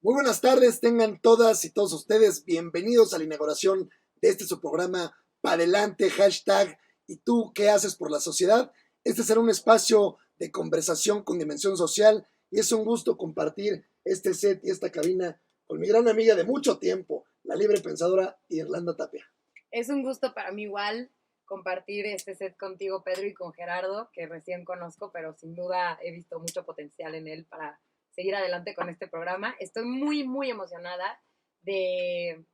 Muy buenas tardes, tengan todas y todos ustedes bienvenidos a la inauguración de su programa Pa' Adelante, hashtag ¿y tú qué haces por la sociedad? Este será un espacio de conversación con dimensión social y es un gusto compartir este set y esta cabina con mi gran amiga de mucho tiempo, la libre pensadora Irlanda Tapia. Es un gusto para mí igual compartir este set contigo, Pedro, y con Gerardo, que recién conozco, pero sin duda he visto mucho potencial en él para seguir adelante con este programa. Estoy muy emocionada de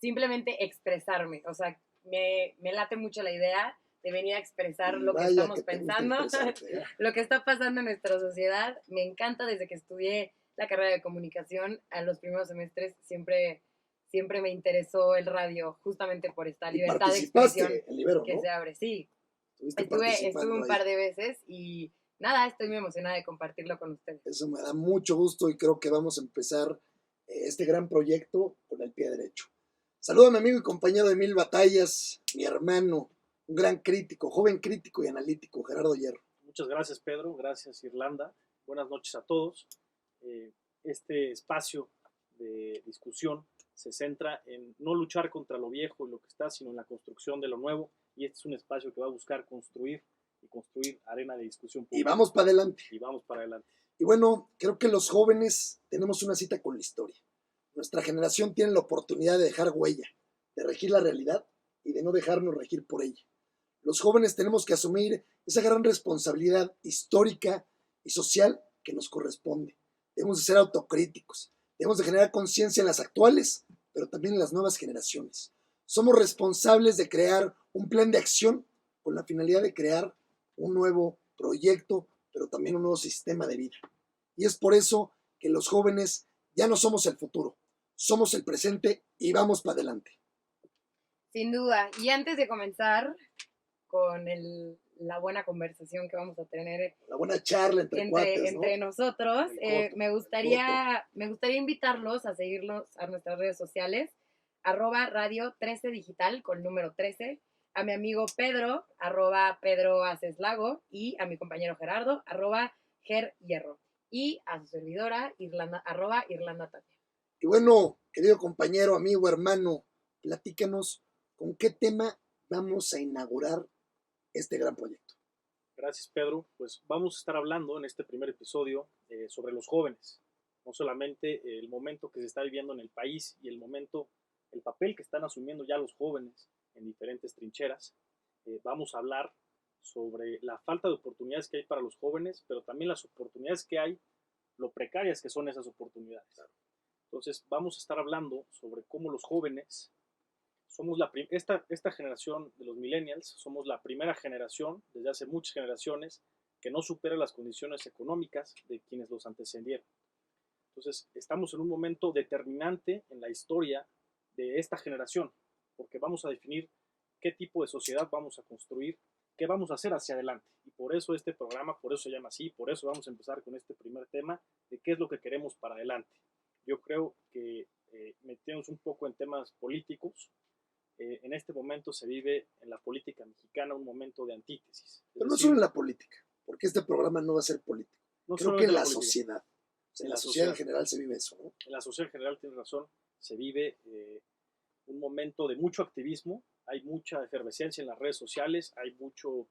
simplemente expresarme. O sea, me late mucho la idea de venir a expresar lo que Vaya estamos que te gusta pensando, expresarte, ¿eh? lo que está pasando en nuestra sociedad. Me encanta desde que estudié la carrera de comunicación, a los primeros semestres siempre me interesó el radio, justamente por esta Y libertad de expresión participaste en Libero, que ¿no? se abre. Sí, Estuviste estuve participando un ahí. par de veces y nada, estoy muy emocionada de compartirlo con ustedes. Eso me da mucho gusto y creo que vamos a empezar este gran proyecto con el pie derecho. Saludo a mi amigo y compañero de mil batallas, mi hermano, un gran crítico, joven crítico y analítico, Gerardo Hierro. Muchas gracias, Pedro. Gracias, Irlanda. Buenas noches a todos. Este espacio de discusión se centra en no luchar contra lo viejo y lo que está, sino en la construcción de lo nuevo. Y este es un espacio que va a buscar construir arena de discusión pública. Y vamos para adelante. Y vamos para adelante. Y bueno, creo que los jóvenes tenemos una cita con la historia. Nuestra generación tiene la oportunidad de dejar huella, de regir la realidad y de no dejarnos regir por ella. Los jóvenes tenemos que asumir esa gran responsabilidad histórica y social que nos corresponde. Debemos de ser autocríticos, debemos de generar conciencia en las actuales, pero también en las nuevas generaciones. Somos responsables de crear un plan de acción con la finalidad de crear un nuevo proyecto, pero también un nuevo sistema de vida. Y es por eso que los jóvenes ya no somos el futuro, somos el presente y vamos para adelante. Sin duda. Y antes de comenzar con la buena conversación que vamos a tener, la buena charla entre cuates, ¿no? Entre nosotros, me gustaría invitarlos a seguirnos a nuestras redes sociales, @radio 13 digital con número 13, a mi amigo Pedro, @Pedro Aceslago, y a mi compañero Gerardo, @Gerhierro, y a su servidora, Irlanda, @Irlanda Tapia. Y bueno, querido compañero, amigo, hermano, platícanos con qué tema vamos a inaugurar este gran proyecto. Gracias, Pedro. Pues vamos a estar hablando en este primer episodio sobre los jóvenes. No solamente el momento que se está viviendo en el país y el papel que están asumiendo ya los jóvenes en diferentes trincheras. Vamos a hablar sobre la falta de oportunidades que hay para los jóvenes, pero también las oportunidades que hay, lo precarias que son esas oportunidades. Entonces, vamos a estar hablando sobre cómo los jóvenes somos esta generación de los millennials, somos la primera generación desde hace muchas generaciones que no supera las condiciones económicas de quienes los antecedieron. Entonces, estamos en un momento determinante en la historia de esta generación, porque vamos a definir qué tipo de sociedad vamos a construir, qué vamos a hacer hacia adelante. Y por eso este programa, por eso se llama así, por eso vamos a empezar con este primer tema de qué es lo que queremos para adelante. Yo creo que metemos un poco en temas políticos. En este momento se vive en la política mexicana un momento de antítesis. Pero no solo en la política, porque este programa no va a ser político. No creo que en la sociedad. O sea, en la sociedad en general se vive eso, ¿no? En la sociedad en general, tienes razón, se vive un momento de mucho activismo, hay mucha efervescencia en las redes sociales, hay mucho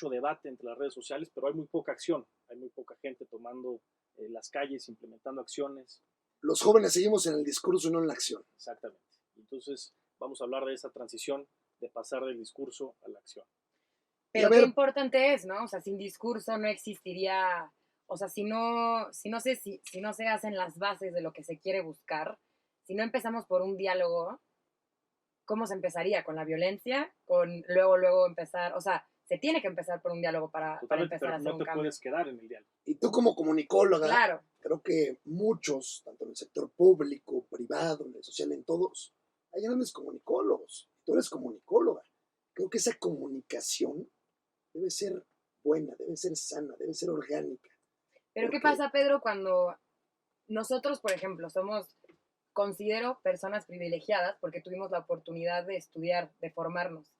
debate entre las redes sociales, pero hay muy poca acción, hay muy poca gente tomando las calles, implementando acciones. Los jóvenes seguimos en el discurso y no en la acción. Exactamente. Entonces, vamos a hablar de esa transición de pasar del discurso a la acción. Pero qué importante es, ¿no? O sea, sin discurso no existiría, o sea, si no se hacen las bases de lo que se quiere buscar, si no empezamos por un diálogo, ¿cómo se empezaría? ¿Con la violencia? ¿Con luego empezar? O sea, se tiene que empezar por un diálogo para empezar a hacer un cambio. No te puedes quedar en el diálogo. Y tú como comunicóloga, claro, creo que muchos, tanto en el sector público, privado, en el social, en todos, hay grandes comunicólogos. Tú eres comunicóloga. Creo que esa comunicación debe ser buena, debe ser sana, debe ser orgánica. Pero ¿qué pasa, Pedro, cuando nosotros, por ejemplo, considero personas privilegiadas porque tuvimos la oportunidad de estudiar, de formarnos?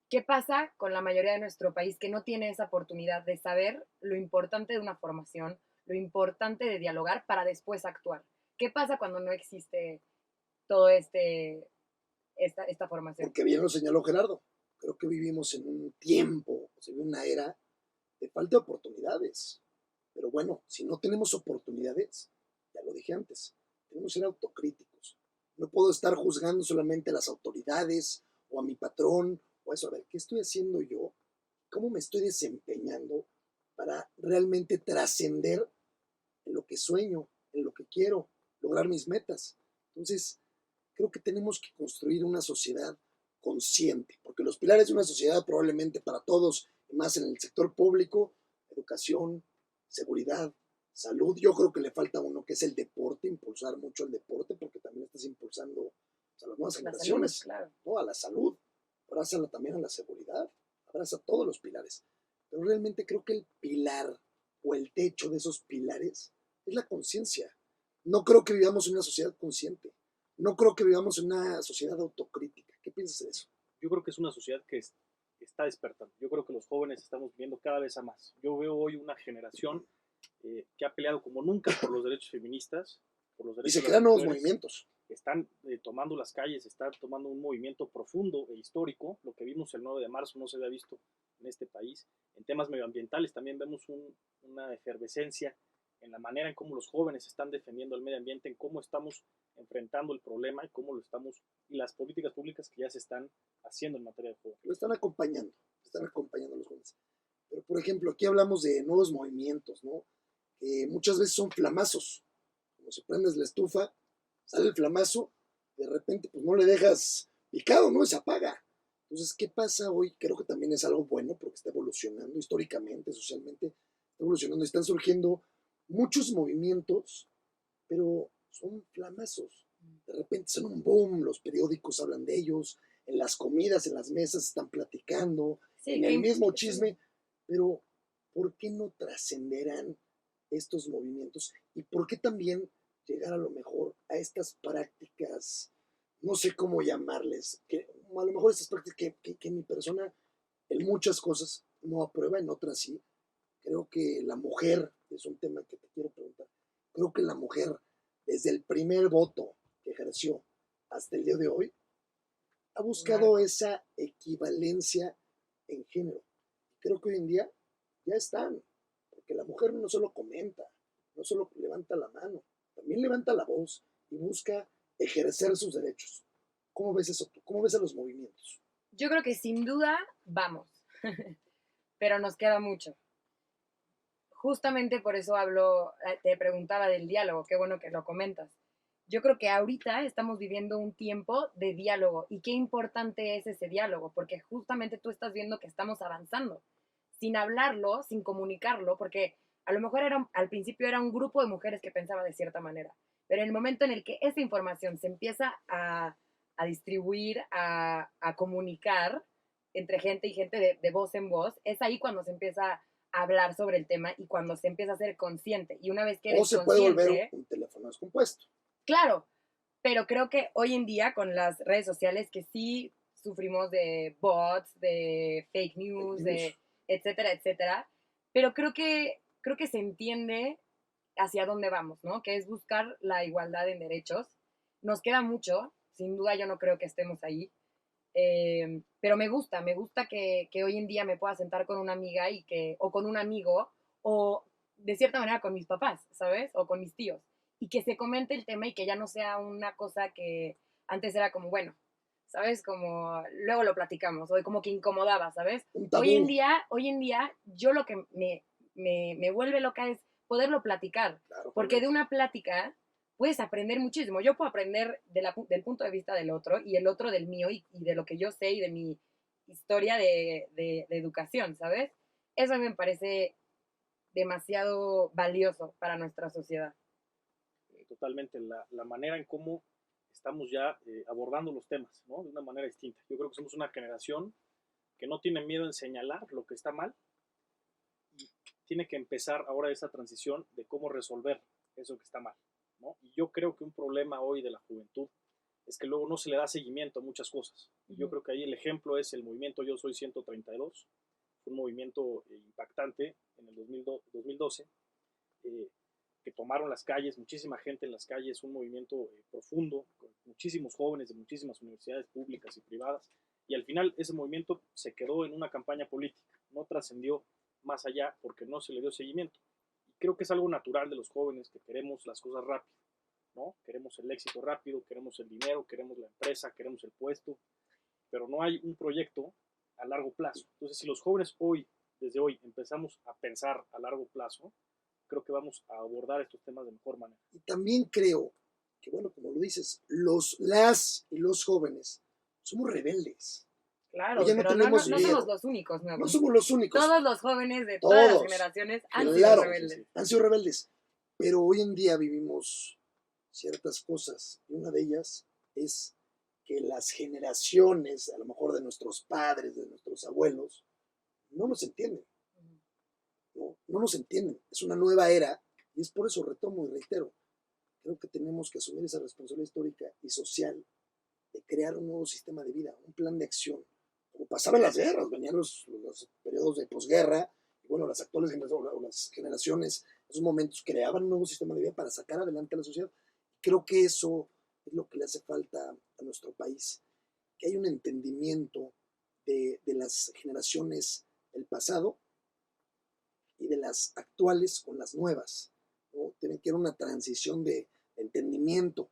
¿Qué pasa con la mayoría de nuestro país que no tiene esa oportunidad de saber lo importante de una formación, lo importante de dialogar para después actuar. ¿Qué pasa cuando no existe todo esta formación? Porque bien lo señaló Gerardo. Creo que vivimos en un tiempo, o sea, en una era de falta de oportunidades. Pero bueno, si no tenemos oportunidades, ya lo dije antes, tenemos que ser autocríticos. No puedo estar juzgando solamente a las autoridades o a mi patrón o eso. A ver, ¿qué estoy haciendo yo? ¿Cómo me estoy desempeñando para realmente trascender en lo que sueño, en lo que quiero, lograr mis metas? Entonces, creo que tenemos que construir una sociedad consciente, porque los pilares de una sociedad probablemente para todos, y más en el sector público, educación, seguridad, salud, yo creo que le falta uno que es el deporte, impulsar mucho el deporte, porque también estás impulsando a las nuevas generaciones, salud, claro. ¿no? A la salud, abrázala también a la seguridad, abraza todos los pilares, pero realmente creo que el pilar o el techo de esos pilares es la conciencia. No creo que vivamos en una sociedad consciente. No creo que vivamos en una sociedad autocrítica. ¿Qué piensas de eso? Yo creo que es una sociedad que está despertando. Yo creo que los jóvenes estamos viendo cada vez a más. Yo veo hoy una generación que ha peleado como nunca por los derechos feministas, por los Y derechos se de crean las nuevos mujeres. movimientos. Están tomando las calles, están tomando un movimiento profundo e histórico. Lo que vimos el 9 de marzo no se había visto en este país. En temas medioambientales también vemos una efervescencia en la manera en cómo los jóvenes están defendiendo el medio ambiente, en cómo estamos enfrentando el problema y cómo lo estamos, y las políticas públicas que ya se están haciendo en materia de jóvenes. Lo están acompañando a los jóvenes. Pero, por ejemplo, aquí hablamos de nuevos movimientos, ¿no? Que muchas veces son flamazos. Como si prendes la estufa, sale el flamazo, de repente pues no le dejas picado, ¿no? Y se apaga. Entonces, ¿qué pasa hoy? Creo que también es algo bueno porque está evolucionando históricamente, socialmente, está evolucionando, están surgiendo muchos movimientos, pero son flamazos. De repente son un boom, los periódicos hablan de ellos, en las comidas, en las mesas están platicando, Sí, en el mismo chisme, pero ¿por qué no trascenderán estos movimientos? ¿Y por qué también llegar a lo mejor a estas prácticas, no sé cómo llamarles, que a lo mejor estas prácticas que mi persona en muchas cosas no aprueba, en otras sí? Creo que la mujer, es un tema que te quiero preguntar, creo que la mujer, desde el primer voto que ejerció hasta el día de hoy, ha buscado esa equivalencia en género. Creo que hoy en día ya están, porque la mujer no solo comenta, no solo levanta la mano, también levanta la voz y busca ejercer sus derechos. ¿Cómo ves eso tú? ¿Cómo ves a los movimientos? Yo creo que sin duda vamos, pero nos queda mucho. Justamente por eso te preguntaba del diálogo, qué bueno que lo comentas. Yo creo que ahorita estamos viviendo un tiempo de diálogo y qué importante es ese diálogo, porque justamente tú estás viendo que estamos avanzando, sin hablarlo, sin comunicarlo, porque a lo mejor al principio era un grupo de mujeres que pensaba de cierta manera, pero en el momento en el que esa información se empieza a distribuir, a comunicar entre gente y gente de voz en voz, es ahí cuando se empieza a hablar sobre el tema y cuando se empieza a ser consciente. Y una vez que eres o se puede consciente, volver un teléfono descompuesto. Claro, pero creo que hoy en día con las redes sociales que sí sufrimos de bots, de fake news, de etcétera, etcétera, pero creo que se entiende hacia dónde vamos, ¿no? Que es buscar la igualdad en derechos. Nos queda mucho, sin duda yo no creo que estemos ahí, pero me gusta que hoy en día me pueda sentar con una amiga o con un amigo, o de cierta manera con mis papás, ¿sabes? O con mis tíos, y que se comente el tema y que ya no sea una cosa que antes era como, bueno, ¿sabes? Como luego lo platicamos, o como que incomodaba, ¿sabes? Un tabú. Hoy en día, yo lo que me vuelve loca es poderlo platicar, Claro, porque de una plática puedes aprender muchísimo. Yo puedo aprender del punto de vista del otro y el otro del mío y de lo que yo sé y de mi historia de educación, ¿sabes? Eso a mí me parece demasiado valioso para nuestra sociedad. Totalmente, la manera en cómo estamos ya abordando los temas, ¿no? De una manera distinta. Yo creo que somos una generación que no tiene miedo en señalar lo que está mal y tiene que empezar ahora esa transición de cómo resolver eso que está mal, ¿no? Y yo creo que un problema hoy de la juventud es que luego no se le da seguimiento a muchas cosas. Y yo creo que ahí el ejemplo es el movimiento Yo Soy 132, fue un movimiento impactante en el 2012, que tomaron las calles, muchísima gente en las calles, un movimiento profundo, con muchísimos jóvenes de muchísimas universidades públicas y privadas, y al final ese movimiento se quedó en una campaña política, no trascendió más allá porque no se le dio seguimiento. Y creo que es algo natural de los jóvenes que queremos las cosas rápido, ¿no? Queremos el éxito rápido, queremos el dinero, queremos la empresa, queremos el puesto, pero no hay un proyecto a largo plazo. Entonces, si los jóvenes desde hoy, empezamos a pensar a largo plazo, creo que vamos a abordar estos temas de mejor manera. Y también creo que, bueno, como lo dices, las y los jóvenes somos rebeldes. Claro, Ya no pero no tenemos somos miedo. los únicos, No somos los únicos. Todos los jóvenes de todas las Todos. generaciones han sido Claro, rebeldes. han sido rebeldes. Pero hoy en día vivimos ciertas cosas. Y una de ellas es que las generaciones, a lo mejor de nuestros padres, de nuestros abuelos, no nos entienden. No nos entienden. Es una nueva era y es por eso retomo y reitero. Creo que tenemos que asumir esa responsabilidad histórica y social de crear un nuevo sistema de vida, un plan de acción. Como pasaba en las guerras, venían los periodos de posguerra, y bueno, las actuales generaciones en esos momentos creaban un nuevo sistema de vida para sacar adelante a la sociedad. Creo que eso es lo que le hace falta a nuestro país, que hay un entendimiento de las generaciones del pasado y de las actuales con las nuevas, ¿no? Tiene que haber una transición de entendimiento.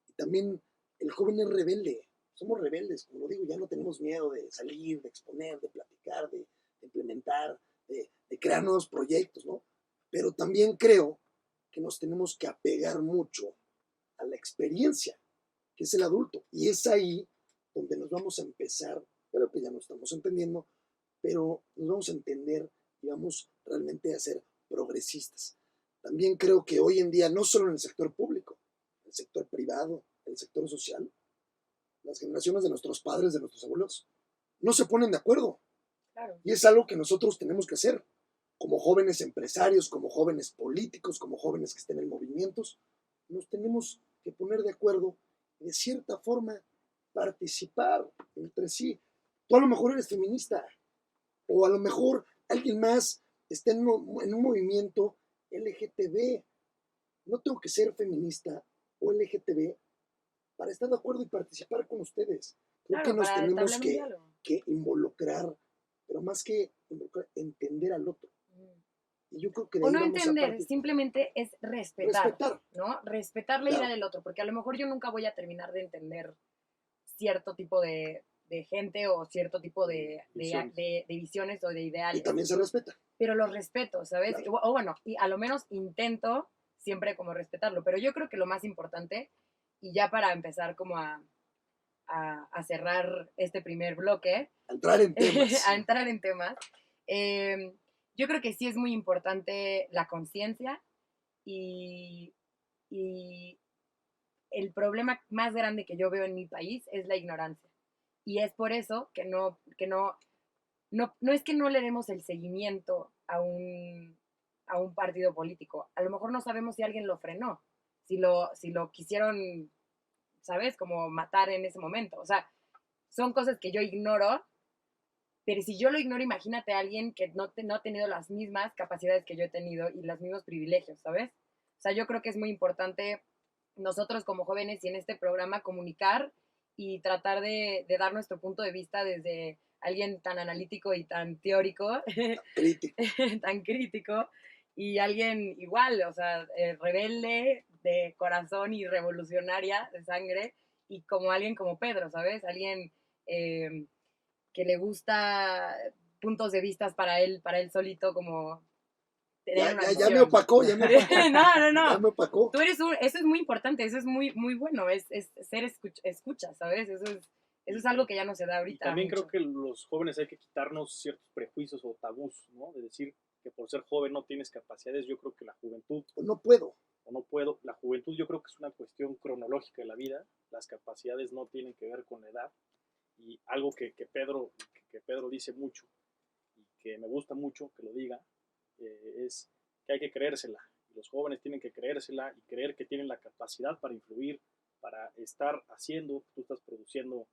Y también el joven es rebelde, somos rebeldes, como lo digo, ya no tenemos miedo de salir, de exponer, de platicar, de implementar, de crear nuevos proyectos, ¿no? Pero también creo que nos tenemos que apegar mucho a la experiencia, que es el adulto. Y es ahí donde nos vamos a empezar, creo que ya no estamos entendiendo, pero nos vamos a entender y vamos realmente a ser progresistas. También creo que hoy en día, no solo en el sector público, en el sector privado, en el sector social, las generaciones de nuestros padres, de nuestros abuelos, no se ponen de acuerdo. Claro. Y es algo que nosotros tenemos que hacer, como jóvenes empresarios, como jóvenes políticos, como jóvenes que estén en movimientos, nos tenemos que poner de acuerdo y de cierta forma participar entre sí. Tú a lo mejor eres feminista, o a lo mejor alguien más está en un movimiento LGTB. No tengo que ser feminista o LGTB para estar de acuerdo y participar con ustedes. Creo Claro, que nos para tenemos entablar un diálogo. que involucrar, pero más que involucrar, entender al otro. Y yo creo que de O ahí no vamos a entender, partir. simplemente es respetar, Respetar. ¿no? Respetar la idea del otro, porque a lo mejor yo nunca voy a terminar de entender cierto tipo de gente o cierto tipo de visiones o de ideales. Y también se respeta. Pero los respeto, ¿sabes? Claro. O bueno, y a lo menos intento siempre como respetarlo, pero yo creo que lo más importante, y ya para empezar como a cerrar este primer bloque, A entrar en temas. a entrar en temas, yo creo que sí es muy importante la conciencia y, y el problema más grande que yo veo en mi país es la ignorancia. Y es por eso que no es que no le demos el seguimiento a un partido político. A lo mejor no sabemos si alguien lo frenó, si lo quisieron, ¿sabes? Como matar en ese momento. O sea, son cosas que yo ignoro, pero si yo lo ignoro, imagínate a alguien que no ha tenido las mismas capacidades que yo he tenido y los mismos privilegios, ¿sabes? O sea, yo creo que es muy importante nosotros como jóvenes y en este programa comunicar y tratar de dar nuestro punto de vista desde alguien tan analítico y tan teórico, Crítico. tan crítico, y alguien igual, o sea, rebelde de corazón y revolucionaria de sangre, y como alguien como Pedro, ¿sabes? Alguien que le gusta puntos de vistas para él solito, como tener una ya me opacó, ya me opacó. No. Ya me opacó. Tú eres eso es muy importante, eso es muy, muy bueno, es ser escucha, ¿sabes? Eso es algo que ya no se da ahorita. Y también mucho. creo que los jóvenes hay que quitarnos ciertos prejuicios o tabús, ¿no? De decir que por ser joven no tienes capacidades. Yo creo que la juventud... O no puedo. O no puedo. La juventud yo creo que es una cuestión cronológica de la vida. Las capacidades no tienen que ver con la edad. Y algo que Pedro dice mucho y que me gusta mucho que lo diga, es que hay que creérsela. Y los jóvenes tienen que creérsela y creer que tienen la capacidad para influir, para estar haciendo, tú estás produciendo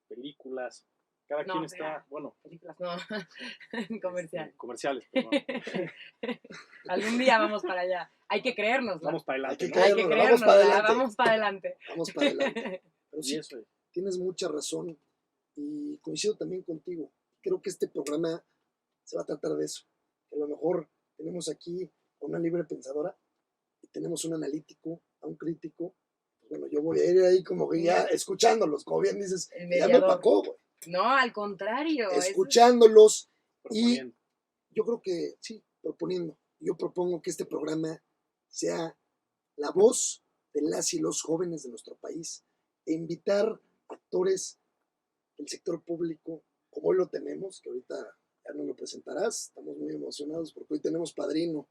películas, Cada No, quien está, bueno, películas, no, comercial. Comerciales, perdón. Algún día vamos para allá. Hay que creérnosla. Vamos para adelante. Hay que ¿no? Hay que creérnosla, creérnosla, vamos para adelante. vamos para adelante. Vamos para adelante. Pero Y sí, eso, tienes mucha razón y coincido también contigo. Creo que este programa se va a tratar de eso. Que a lo mejor tenemos aquí a una libre pensadora y tenemos un analítico, a un crítico. Pues bueno, yo voy a ir ahí como que ya escuchándolos, como bien dices, El ya me mediador. opacó, güey. No, al contrario. Escuchándolos y proponiendo. yo creo que sí, proponiendo. Yo propongo que este programa sea la voz de las y los jóvenes de nuestro país e invitar actores del sector público, como hoy lo tenemos, que ahorita ya no lo presentarás, estamos muy emocionados porque hoy tenemos padrino,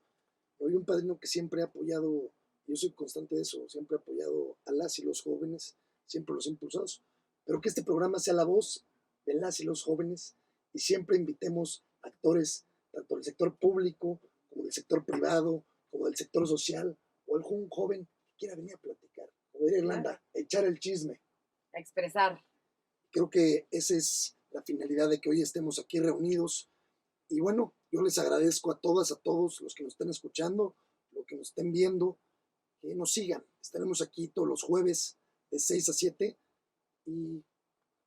hoy un padrino que siempre ha apoyado, yo soy constante de eso, siempre ha apoyado a las y los jóvenes, siempre los ha impulsado, pero que este programa sea la voz de las y los jóvenes y siempre invitemos actores tanto del sector público como del sector privado, como del sector social, o algún joven que quiera venir a platicar, como diría Irlanda, echar el chisme. A expresar. Creo que esa es la finalidad de que hoy estemos aquí reunidos. Y bueno, yo les agradezco a todas, a todos los que nos estén escuchando, los que nos estén viendo, que nos sigan. Estaremos aquí todos los jueves de 6 a 7 y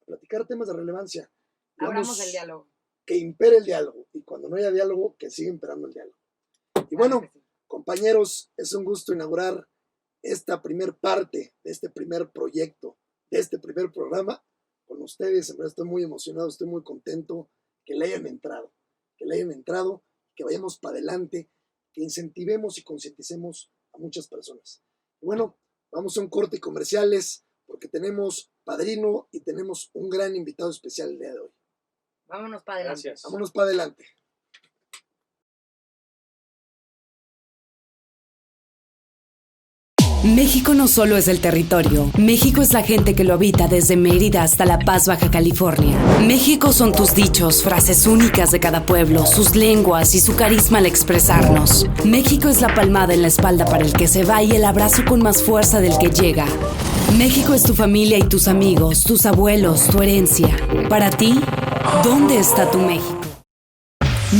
platicar temas de relevancia. Abramos el diálogo. Que impere el diálogo. Y cuando no haya diálogo, que siga imperando el diálogo. Y bueno, Claro que sí. compañeros, es un gusto inaugurar esta primer parte de este primer proyecto, de este primer programa con ustedes. En verdad estoy muy emocionado, estoy muy contento que le hayan entrado, que vayamos para adelante, que incentivemos y concienticemos a muchas personas. Y bueno, vamos a un corte comerciales porque tenemos padrino y tenemos un gran invitado especial el día de hoy. Vámonos para adelante. Gracias. Vámonos para adelante. México no solo es el territorio, México es la gente que lo habita desde Mérida hasta La Paz, Baja California. México son tus dichos, frases únicas de cada pueblo, sus lenguas y su carisma al expresarnos. México es la palmada en la espalda para el que se va y el abrazo con más fuerza del que llega. México es tu familia y tus amigos, tus abuelos, tu herencia. Para ti, ¿dónde está tu México?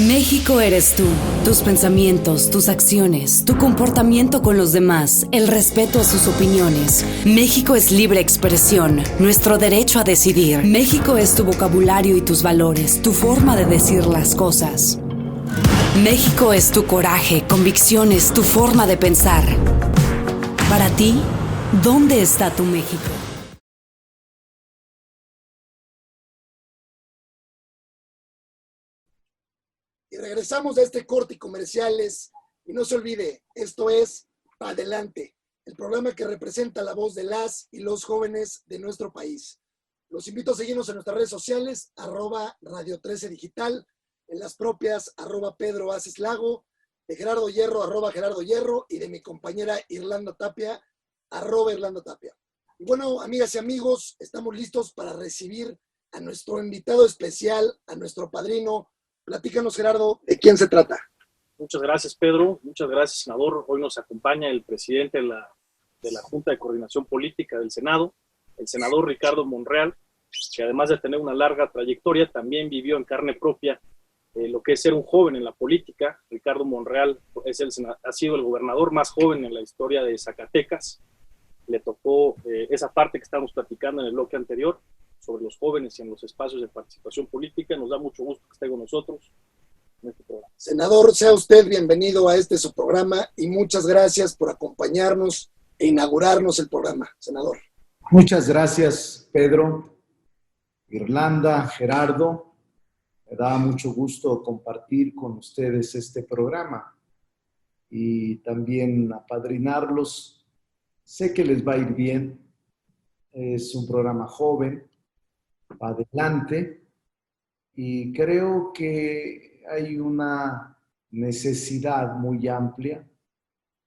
México eres tú, tus pensamientos, tus acciones, tu comportamiento con los demás, el respeto a sus opiniones. México es libre expresión, nuestro derecho a decidir. México es tu vocabulario y tus valores, tu forma de decir las cosas. México es tu coraje, convicciones, tu forma de pensar. Para ti, ¿dónde está tu México? Y regresamos a este corte y comerciales. Y no se olvide, esto es Pa' Adelante, el programa que representa la voz de las y los jóvenes de nuestro país. Los invito a seguirnos en nuestras redes sociales, @Radio 13 Digital, en las propias, @Pedro Aces Lago, de Gerardo Hierro, @Gerardo Hierro, y de mi compañera Irlanda Tapia, @Irlanda Tapia. Y bueno, amigas y amigos, estamos listos para recibir a nuestro invitado especial, a nuestro padrino. Platícanos, Gerardo, ¿de quién se trata? Muchas gracias, Pedro. Muchas gracias, senador. Hoy nos acompaña el presidente de la Junta de Coordinación Política del Senado, el senador Ricardo Monreal, que además de tener una larga trayectoria, también vivió en carne propia lo que es ser un joven en la política. Ricardo Monreal ha sido el gobernador más joven en la historia de Zacatecas. Le tocó esa parte que estábamos platicando en el bloque anterior, sobre los jóvenes y en los espacios de participación política. Nos da mucho gusto que esté con nosotros en este programa. Senador, sea usted bienvenido a su programa y muchas gracias por acompañarnos e inaugurarnos el programa, senador. Muchas gracias, Pedro, Irlanda, Gerardo. Me da mucho gusto compartir con ustedes este programa y también apadrinarlos. Sé que les va a ir bien. Es un programa joven, adelante, y creo que hay una necesidad muy amplia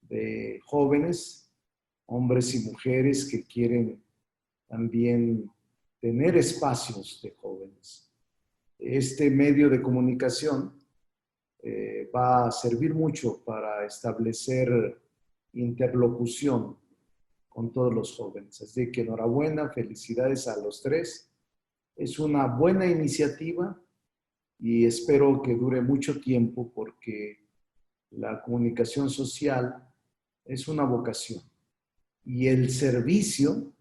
de jóvenes, hombres y mujeres que quieren también tener espacios de jóvenes. Este medio de comunicación va a servir mucho para establecer interlocución con todos los jóvenes. Así que enhorabuena, felicidades a los tres. Es una buena iniciativa y espero que dure mucho tiempo porque la comunicación social es una vocación y el servicio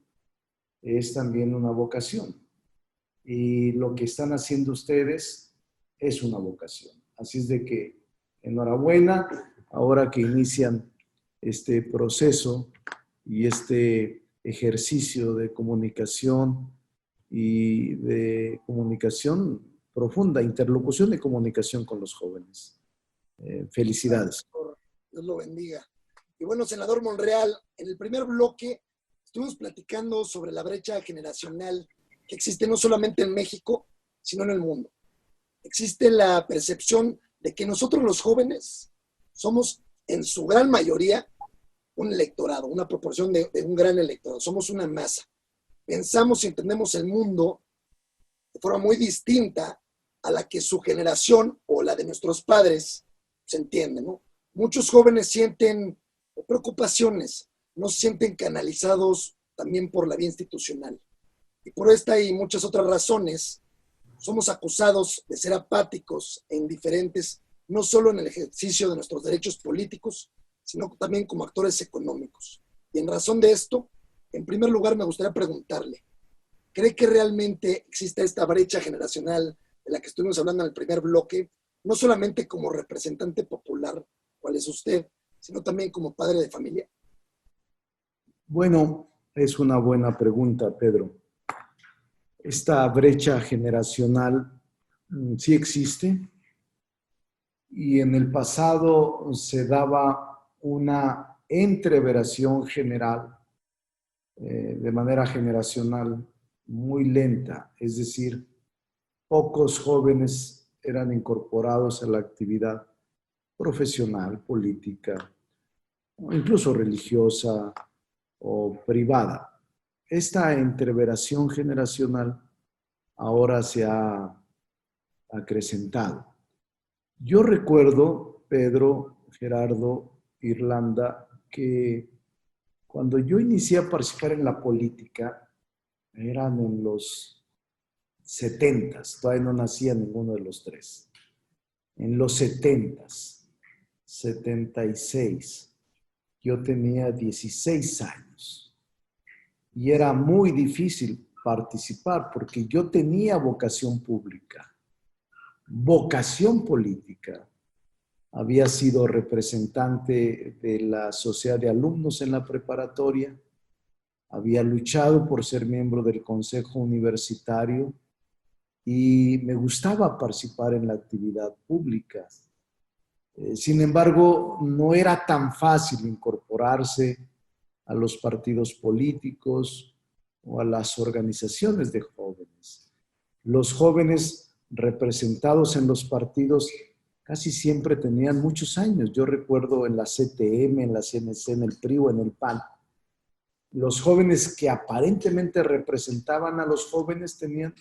es también una vocación. Y lo que están haciendo ustedes es una vocación. Así es de que enhorabuena, ahora que inician este proceso y este ejercicio de comunicación y de comunicación profunda, interlocución y comunicación con los jóvenes. Felicidades. Dios lo bendiga. Y bueno, senador Monreal, en el primer bloque estuvimos platicando sobre la brecha generacional que existe no solamente en México, sino en el mundo. Existe la percepción de que nosotros los jóvenes somos en su gran mayoría un electorado, una proporción de un gran electorado, somos una masa. Pensamos y entendemos el mundo de forma muy distinta a la que su generación o la de nuestros padres se entiende, ¿no? Muchos jóvenes sienten preocupaciones, no se sienten canalizados también por la vía institucional. Y por esta y muchas otras razones, somos acusados de ser apáticos e indiferentes, no solo en el ejercicio de nuestros derechos políticos, sino también como actores económicos. Y en razón de esto, en primer lugar me gustaría preguntarle, ¿cree que realmente existe esta brecha generacional de la que estuvimos hablando en el primer bloque, no solamente como representante popular, cual es usted, sino también como padre de familia? Bueno, es una buena pregunta, Pedro. Esta brecha generacional sí existe y en el pasado se daba una entreveración general de manera generacional muy lenta, es decir, pocos jóvenes eran incorporados a la actividad profesional, política, o incluso religiosa o privada. Esta entreveración generacional ahora se ha acrecentado. Yo recuerdo, Pedro, Gerardo, Irlanda, que cuando yo inicié a participar en la política, eran en los 70s, todavía no nacía ninguno de los tres. En los 70s, 76, yo tenía 16 años y era muy difícil participar porque yo tenía vocación pública, vocación política. Había sido representante de la sociedad de alumnos en la preparatoria, había luchado por ser miembro del consejo universitario y me gustaba participar en la actividad pública. Sin embargo, no era tan fácil incorporarse a los partidos políticos o a las organizaciones de jóvenes. Los jóvenes representados en los partidos casi siempre tenían muchos años. Yo recuerdo en la CTM, en la CNC, en el PRI o en el PAN. Los jóvenes que aparentemente representaban a los jóvenes tenían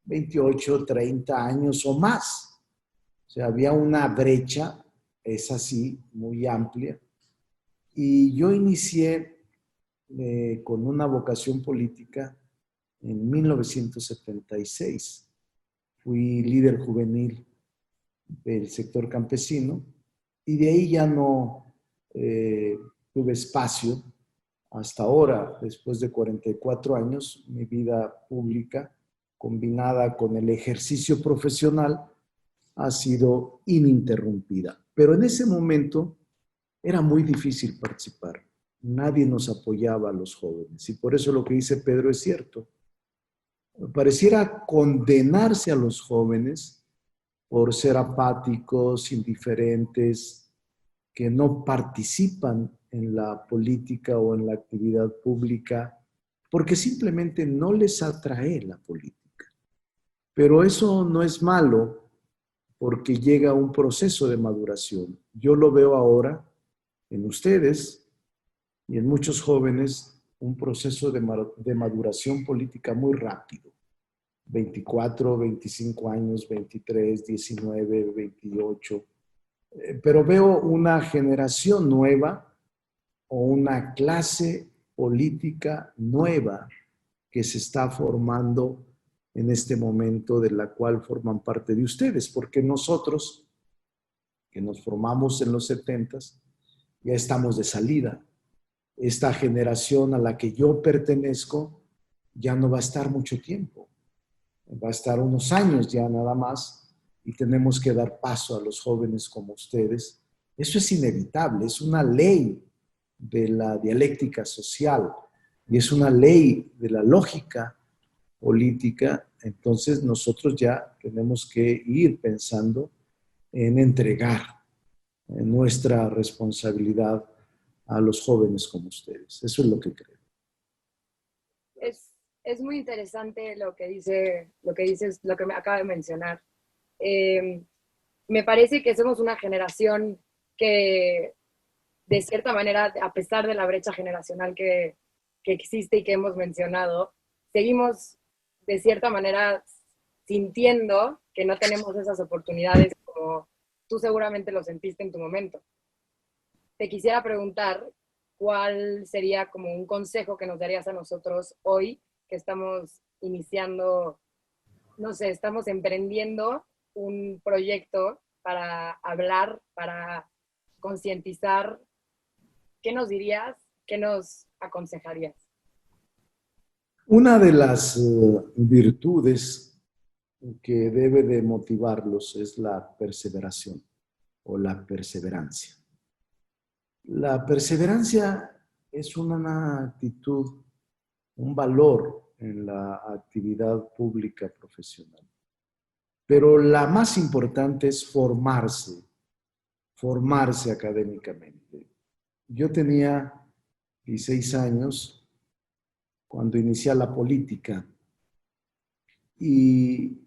28, 30 años o más. O sea, había una brecha, es así, muy amplia. Y yo inicié con una vocación política en 1976. Fui líder juvenil del sector campesino y de ahí ya no tuve espacio hasta ahora, después de 44 años, mi vida pública combinada con el ejercicio profesional ha sido ininterrumpida. Pero en ese momento era muy difícil participar. Nadie nos apoyaba a los jóvenes y por eso lo que dice Pedro es cierto. Pareciera condenarse a los jóvenes por ser apáticos, indiferentes, que no participan en la política o en la actividad pública, porque simplemente no les atrae la política. Pero eso no es malo porque llega un proceso de maduración. Yo lo veo ahora en ustedes y en muchos jóvenes, un proceso de maduración política muy rápido. 24, 25 años, 23, 19, 28. Pero veo una generación nueva o una clase política nueva que se está formando en este momento de la cual forman parte de ustedes, porque nosotros, que nos formamos en los 70s, ya estamos de salida. Esta generación a la que yo pertenezco ya no va a estar mucho tiempo, va a estar unos años ya nada más, y tenemos que dar paso a los jóvenes como ustedes. Eso es inevitable, es una ley de la dialéctica social y es una ley de la lógica política. Entonces nosotros ya tenemos que ir pensando en entregar nuestra responsabilidad a los jóvenes como ustedes. Eso es lo que creo. Es muy interesante lo que dices, lo que me acaba de mencionar. Me parece que somos una generación que, de cierta manera, a pesar de la brecha generacional que existe y que hemos mencionado, seguimos, de cierta manera, sintiendo que no tenemos esas oportunidades como tú seguramente lo sentiste en tu momento. Te quisiera preguntar cuál sería como un consejo que nos darías a nosotros hoy, que estamos iniciando, no sé, estamos emprendiendo un proyecto para hablar, para concientizar. ¿Qué nos dirías? ¿Qué nos aconsejarías? Una de las virtudes que debe de motivarlos es la perseveración o la perseverancia. La perseverancia es una actitud, un valor en la actividad pública profesional. Pero la más importante es formarse académicamente. Yo tenía 16 años cuando inicié la política y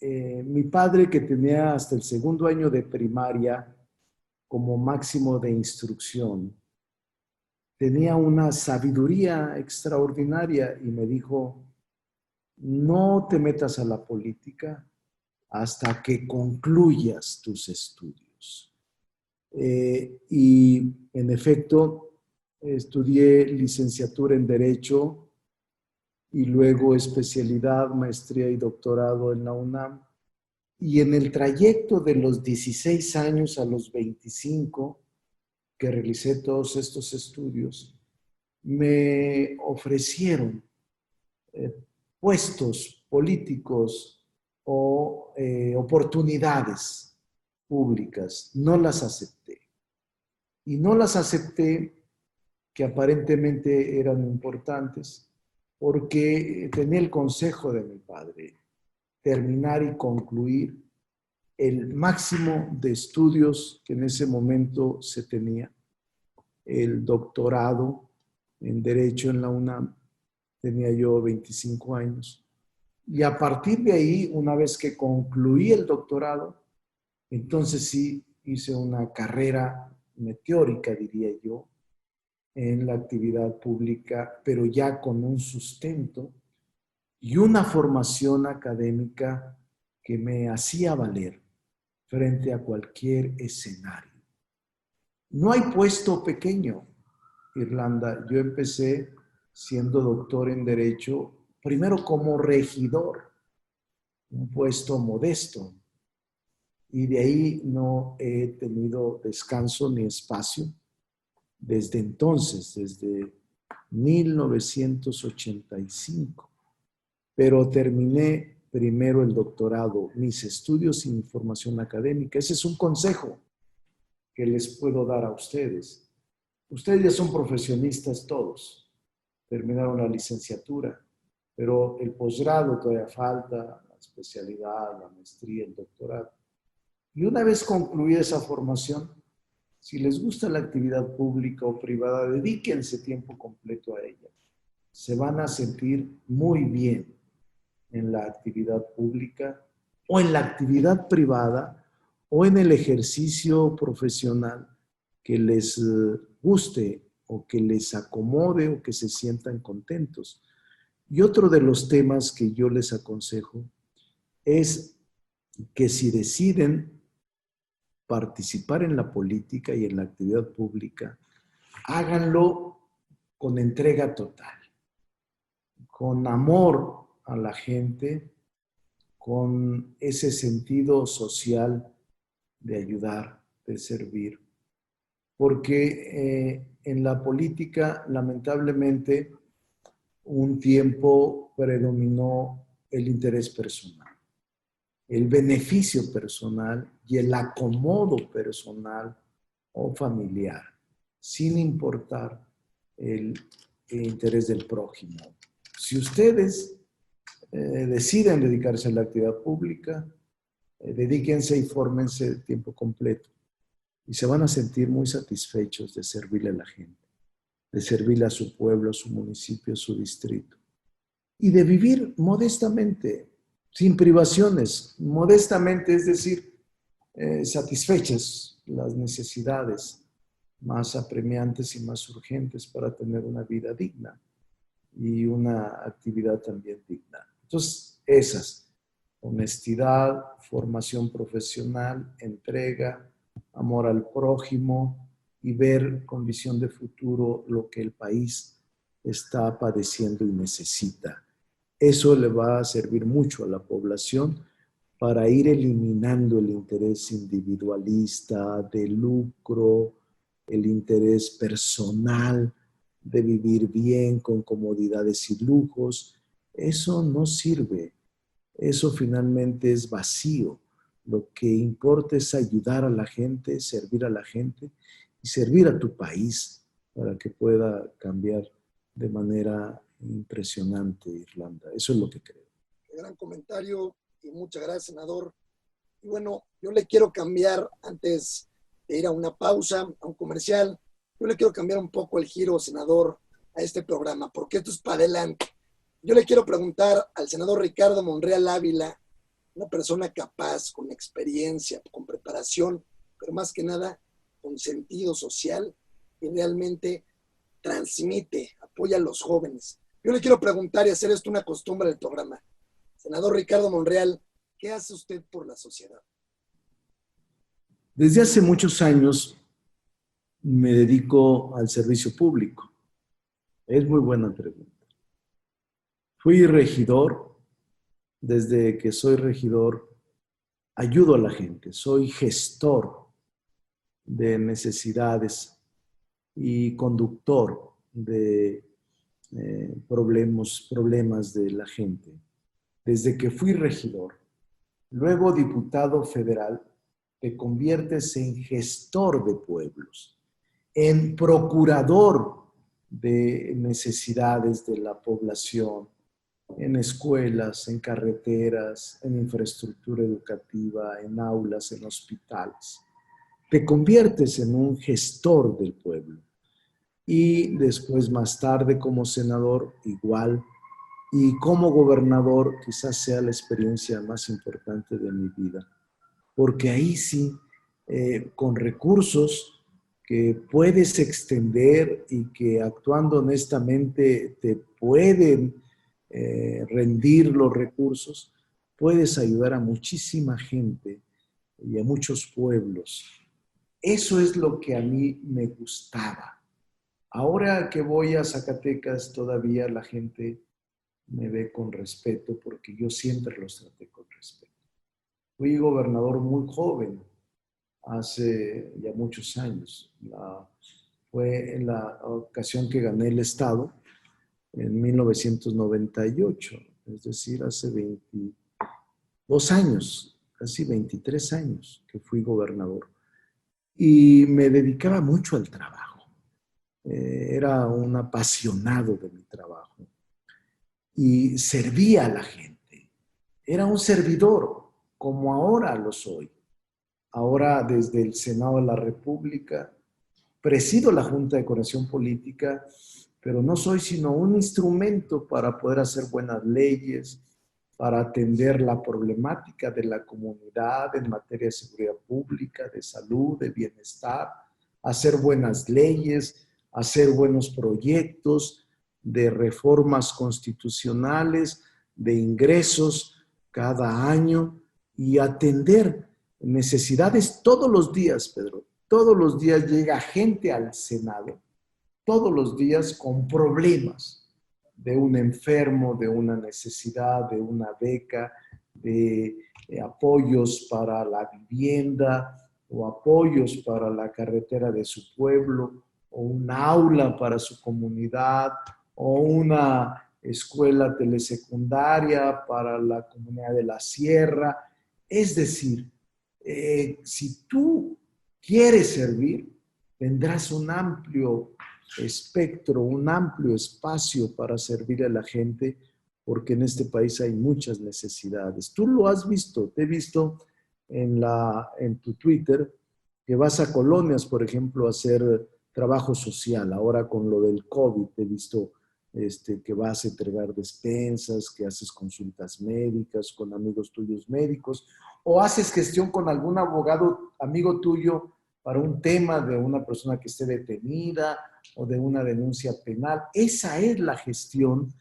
mi padre, que tenía hasta el segundo año de primaria como máximo de instrucción, tenía una sabiduría extraordinaria y me dijo: no te metas a la política hasta que concluyas tus estudios. Y en efecto, estudié licenciatura en Derecho y luego especialidad, maestría y doctorado en la UNAM. Y en el trayecto de los 16 años a los 25, que realicé todos estos estudios, me ofrecieron puestos políticos o oportunidades públicas. No las acepté. Y no las acepté, que aparentemente eran importantes, porque tenía el consejo de mi padre: terminar y concluir el máximo de estudios que en ese momento se tenía, el doctorado en Derecho en la UNAM. Tenía yo 25 años. Y a partir de ahí, una vez que concluí el doctorado, entonces sí hice una carrera meteórica, diría yo, en la actividad pública, pero ya con un sustento y una formación académica que me hacía valer frente a cualquier escenario. No hay puesto pequeño, Irlanda. Yo empecé siendo doctor en Derecho, primero como regidor, un puesto modesto, y de ahí no he tenido descanso ni espacio desde entonces, desde 1985. Pero terminé primero el doctorado, mis estudios y mi formación académica. Ese es un consejo que les puedo dar a ustedes. Ustedes ya son profesionistas todos, terminaron la licenciatura, pero el posgrado todavía falta, la especialidad, la maestría, el doctorado. Y una vez concluida esa formación, si les gusta la actividad pública o privada, dedíquense tiempo completo a ella. Se van a sentir muy bien en la actividad pública o en la actividad privada o en el ejercicio profesional que les guste o que les acomode o que se sientan contentos. Y otro de los temas que yo les aconsejo es que si deciden participar en la política y en la actividad pública, háganlo con entrega total, con amor a la gente con ese sentido social de ayudar, de servir. Porque en la política, lamentablemente, un tiempo predominó el interés personal, el beneficio personal y el acomodo personal o familiar, sin importar el interés del prójimo. Si ustedes deciden dedicarse a la actividad pública, dedíquense y fórmense de tiempo completo y se van a sentir muy satisfechos de servirle a la gente, de servirle a su pueblo, a su municipio, a su distrito y de vivir modestamente, sin privaciones, modestamente, es decir, satisfechas las necesidades más apremiantes y más urgentes para tener una vida digna y una actividad también digna. Entonces, esas, honestidad, formación profesional, entrega, amor al prójimo y ver con visión de futuro lo que el país está padeciendo y necesita. Eso le va a servir mucho a la población para ir eliminando el interés individualista, de lucro, el interés personal, de vivir bien, con comodidades y lujos. Eso no sirve. Eso finalmente es vacío. Lo que importa es ayudar a la gente, servir a la gente y servir a tu país para que pueda cambiar de manera impresionante Irlanda. Eso es lo que creo. Qué gran comentario y muchas gracias, senador. Y bueno, yo le quiero cambiar, antes de ir a una pausa, a un comercial, yo le quiero cambiar un poco el giro, senador, a este programa, porque esto es para adelante. Yo le quiero preguntar al senador Ricardo Monreal Ávila, una persona capaz, con experiencia, con preparación, pero más que nada con sentido social y realmente transmite, apoya a los jóvenes. Yo le quiero preguntar y hacer esto una costumbre del programa. Senador Ricardo Monreal, ¿qué hace usted por la sociedad? Desde hace muchos años me dedico al servicio público. Es muy buena pregunta. Fui regidor. Desde que soy regidor, ayudo a la gente. Soy gestor de necesidades y conductor de problemas de la gente. Desde que fui regidor, luego diputado federal, te conviertes en gestor de pueblos, en procurador de necesidades de la población, en escuelas, en carreteras, en infraestructura educativa, en aulas, en hospitales. Te conviertes en un gestor del pueblo. Y después, más tarde, como senador, igual. Y como gobernador, quizás sea la experiencia más importante de mi vida. Porque ahí sí, con recursos que puedes extender y que actuando honestamente te pueden rendir los recursos, puedes ayudar a muchísima gente y a muchos pueblos. Eso es lo que a mí me gustaba. Ahora que voy a Zacatecas, todavía la gente me ve con respeto porque yo siempre los traté con respeto. Fui gobernador muy joven, hace ya muchos años. Fue en la ocasión que gané el estado, en 1998, es decir, hace 22 años, casi 23 años que fui gobernador. Y me dedicaba mucho al trabajo. Era un apasionado de mi trabajo. Y servía a la gente. Era un servidor, como ahora lo soy. Ahora, desde el Senado de la República, presido la Junta de Coordinación Política, pero no soy sino un instrumento para poder hacer buenas leyes, para atender la problemática de la comunidad en materia de seguridad pública, de salud, de bienestar, hacer buenas leyes, hacer buenos proyectos de reformas constitucionales, de ingresos cada año y atender necesidades todos los días, Pedro. Todos los días llega gente al Senado, todos los días con problemas de un enfermo, de una necesidad, de una beca, de apoyos para la vivienda o apoyos para la carretera de su pueblo o un aula para su comunidad o una escuela telesecundaria para la comunidad de la sierra. Es decir, si tú quieres servir, tendrás un amplio espectro, un amplio espacio para servir a la gente, porque en este país hay muchas necesidades. Tú lo has visto, te he visto en tu Twitter, que vas a colonias, por ejemplo, a hacer trabajo social. Ahora con lo del COVID, te he visto que vas a entregar despensas, que haces consultas médicas con amigos tuyos médicos, o haces gestión con algún abogado amigo tuyo para un tema de una persona que esté detenida o de una denuncia penal. Esa es la gestión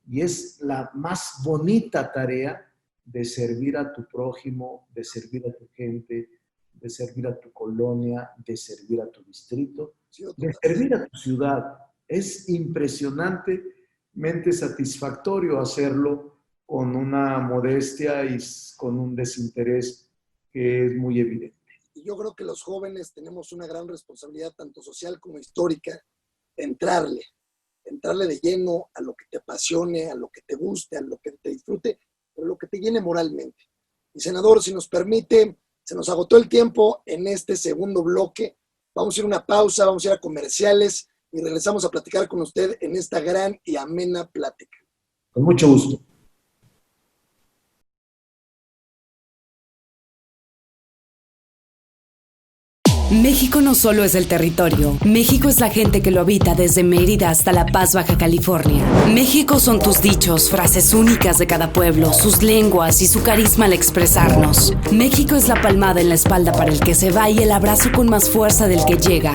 y es la más bonita tarea de servir a tu prójimo, de servir a tu gente, de servir a tu colonia, de servir a tu distrito, de servir a tu ciudad. Es impresionantemente satisfactorio hacerlo con una modestia y con un desinterés que es muy evidente. Y yo creo que los jóvenes tenemos una gran responsabilidad, tanto social como histórica, de entrarle de lleno a lo que te apasione, a lo que te guste, a lo que te disfrute, pero lo que te llene moralmente. Y senador, si nos permite, se nos agotó el tiempo en este segundo bloque. Vamos a ir a una pausa, vamos a ir a comerciales y regresamos a platicar con usted en esta gran y amena plática. Con mucho gusto. México no solo es el territorio, México es la gente que lo habita desde Mérida hasta La Paz, Baja California. México son tus dichos, frases únicas de cada pueblo, sus lenguas y su carisma al expresarnos. México es la palmada en la espalda para el que se va y el abrazo con más fuerza del que llega.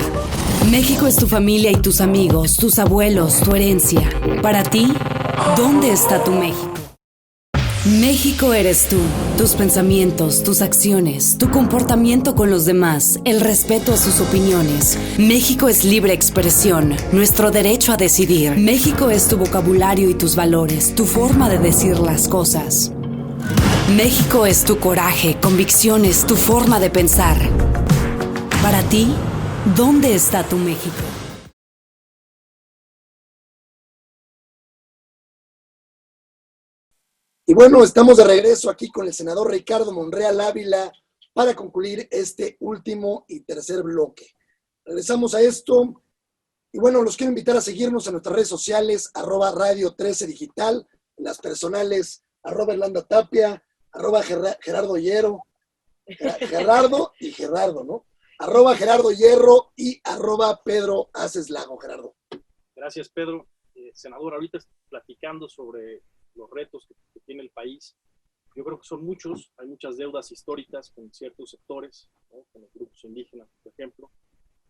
México es tu familia y tus amigos, tus abuelos, tu herencia. Para ti, ¿dónde está tu México? México eres tú, tus pensamientos, tus acciones, tu comportamiento con los demás, el respeto a sus opiniones. México es libre expresión, nuestro derecho a decidir. México es tu vocabulario y tus valores, tu forma de decir las cosas. México es tu coraje, convicciones, tu forma de pensar. Para ti, ¿dónde está tu México? Y bueno, estamos de regreso aquí con el senador Ricardo Monreal Ávila para concluir este último y tercer bloque. Regresamos a esto y bueno, los quiero invitar a seguirnos en nuestras redes sociales, @Radio 13 Digital, en las personales, @Erlanda Tapia, @Gerardo Hierro, Gerardo y Gerardo, ¿no? @Gerardo Hierro y @Pedro Aceslago, Gerardo. Gracias, Pedro. Senador, ahorita platicando sobre los retos que tiene el país. Yo creo que son muchos, hay muchas deudas históricas con ciertos sectores, ¿no? Con los grupos indígenas, por ejemplo.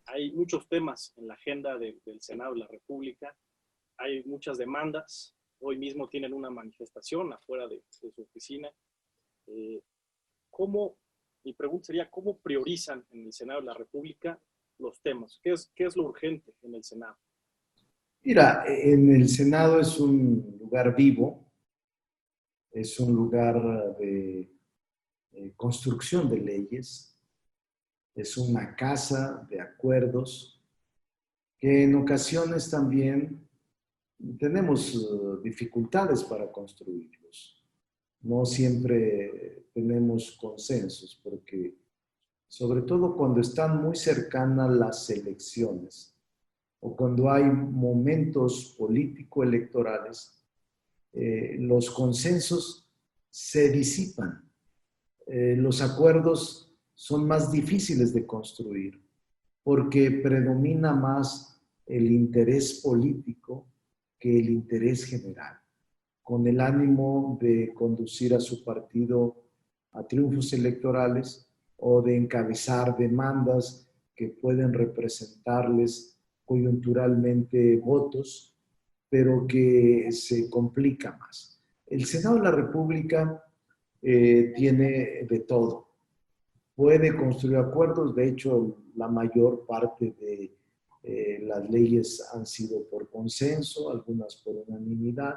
Hay muchos temas en la agenda del Senado de la República, hay muchas demandas. Hoy mismo tienen una manifestación afuera de su oficina. Mi pregunta sería, ¿cómo priorizan en el Senado de la República los temas? ¿Qué es lo urgente en el Senado? Mira, en el Senado es un lugar vivo, es un lugar de construcción de leyes, es una casa de acuerdos que en ocasiones también tenemos dificultades para construirlos. No siempre tenemos consensos porque, sobre todo cuando están muy cercanas las elecciones o cuando hay momentos político-electorales, los consensos se disipan. Los acuerdos son más difíciles de construir porque predomina más el interés político que el interés general, con el ánimo de conducir a su partido a triunfos electorales o de encabezar demandas que pueden representarles coyunturalmente votos, pero que se complica más. El Senado de la República tiene de todo. Puede construir acuerdos, de hecho, la mayor parte de Las leyes han sido por consenso, algunas por unanimidad,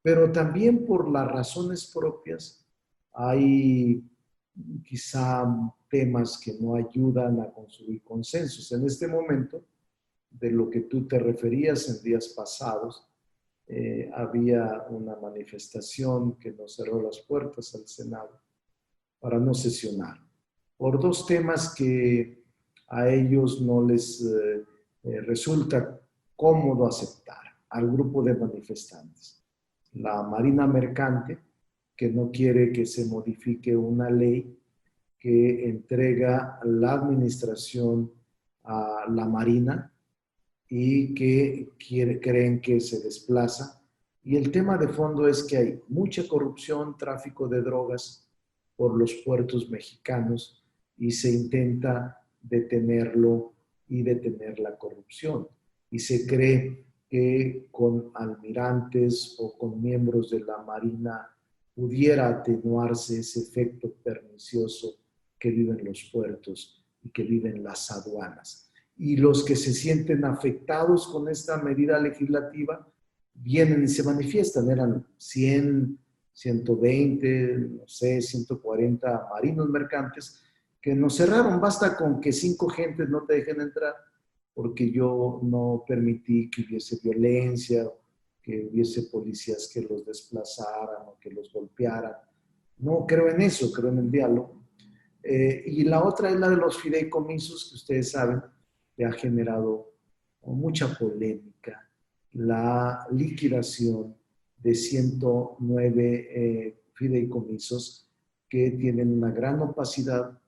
pero también por las razones propias hay quizá temas que no ayudan a construir consensos. En este momento, de lo que tú te referías en días pasados, había una manifestación que nos cerró las puertas al Senado para no sesionar, por dos temas que a ellos no les resulta cómodo aceptar, al grupo de manifestantes. La Marina Mercante, que no quiere que se modifique una ley que entrega la administración a la Marina y que creen que se desplaza. Y el tema de fondo es que hay mucha corrupción, tráfico de drogas por los puertos mexicanos y se intenta detenerlo y detener la corrupción. Y se cree que con almirantes o con miembros de la Marina pudiera atenuarse ese efecto pernicioso que viven los puertos y que viven las aduanas. Y los que se sienten afectados con esta medida legislativa vienen y se manifiestan. Eran 100, 120, no sé, 140 marinos mercantes que nos cerraron. Basta con que 5 gentes no te dejen entrar, porque yo no permití que hubiese violencia, que hubiese policías que los desplazaran o que los golpearan. No creo en eso, creo en el diálogo. Y la otra es la de los fideicomisos, que ustedes saben que ha generado mucha polémica. La liquidación de 109 fideicomisos que tienen una gran opacidad,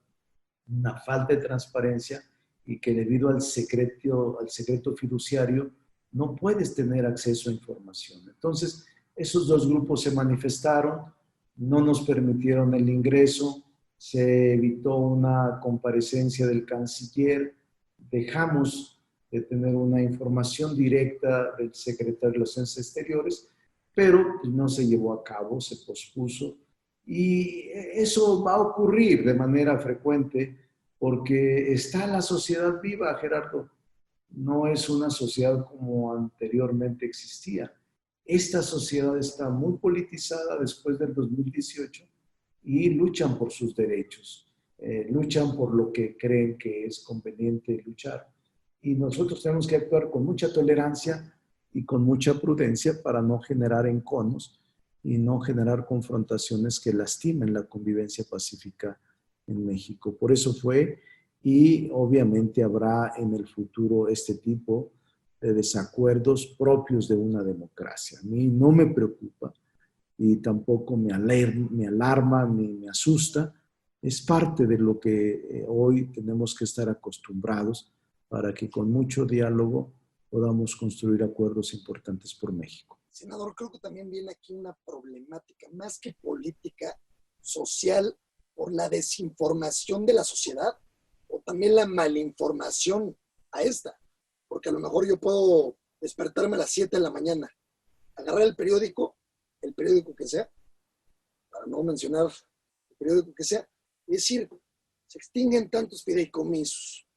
una falta de transparencia y que debido al secreto fiduciario no puedes tener acceso a información. Entonces, esos dos grupos se manifestaron, no nos permitieron el ingreso, se evitó una comparecencia del canciller, dejamos de tener una información directa del secretario de Relaciones Exteriores, pero pues, no se llevó a cabo, se pospuso. Y eso va a ocurrir de manera frecuente porque está la sociedad viva, Gerardo. No es una sociedad como anteriormente existía. Esta sociedad está muy politizada después del 2018 y luchan por sus derechos, luchan por lo que creen que es conveniente luchar. Y nosotros tenemos que actuar con mucha tolerancia y con mucha prudencia para no generar enconos y no generar confrontaciones que lastimen la convivencia pacífica en México. Por eso fue, y obviamente habrá en el futuro este tipo de desacuerdos propios de una democracia. A mí no me preocupa y tampoco me alarma ni me asusta. Es parte de lo que hoy tenemos que estar acostumbrados para que con mucho diálogo podamos construir acuerdos importantes por México. Senador, creo que también viene aquí una problemática, más que política, social, por la desinformación de la sociedad o también la malinformación a esta. Porque a lo mejor yo puedo despertarme a las 7 de la mañana, agarrar el periódico que sea, para no mencionar el periódico que sea, y decir, se extinguen tantos fideicomisos,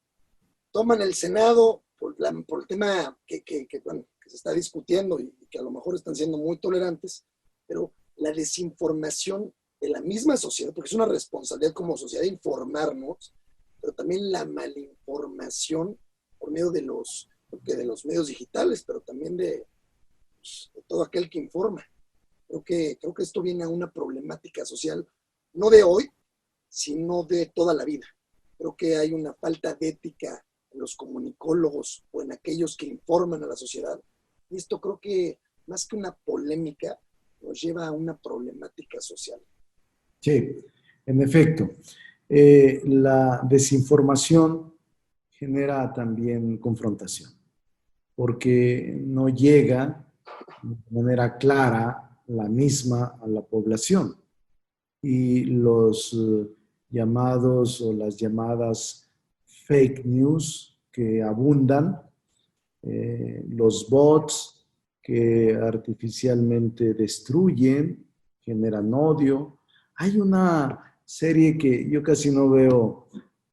toman el Senado por el tema que se está discutiendo y que a lo mejor están siendo muy tolerantes, pero la desinformación de la misma sociedad, porque es una responsabilidad como sociedad informarnos, pero también la malinformación por medio de los medios digitales, pero también de todo aquel que informa. Creo que esto viene a una problemática social, no de hoy, sino de toda la vida. Creo que hay una falta de ética en los comunicólogos o en aquellos que informan a la sociedad. Y esto creo que, más que una polémica, nos lleva a una problemática social. Sí, en efecto. La desinformación genera también confrontación, porque no llega de manera clara la misma a la población. Y los llamados o las llamadas fake news que abundan, los bots que artificialmente destruyen, generan odio. Hay una serie que yo casi no veo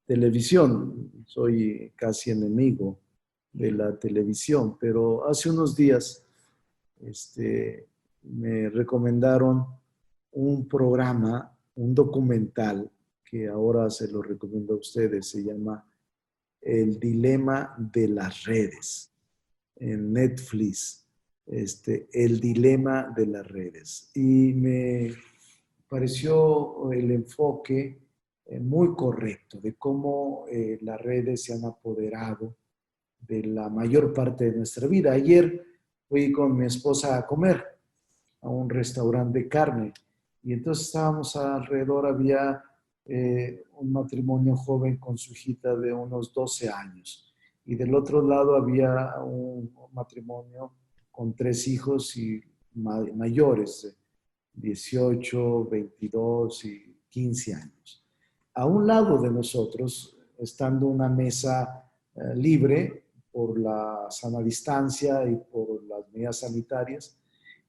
televisión, soy casi enemigo de la televisión, pero hace unos días me recomendaron un programa, un documental, que ahora se lo recomiendo a ustedes, se llama El Dilema de las Redes, en Netflix, El Dilema de las Redes. Y me pareció el enfoque muy correcto de cómo las redes se han apoderado de la mayor parte de nuestra vida. Ayer fui con mi esposa a comer a un restaurante de carne y entonces estábamos alrededor, había un matrimonio joven con su hijita de unos 12 años y del otro lado había un matrimonio con 3 hijos y mayores, 18, 22 y 15 años. A un lado de nosotros, estando una mesa libre por la sana distancia y por las medidas sanitarias,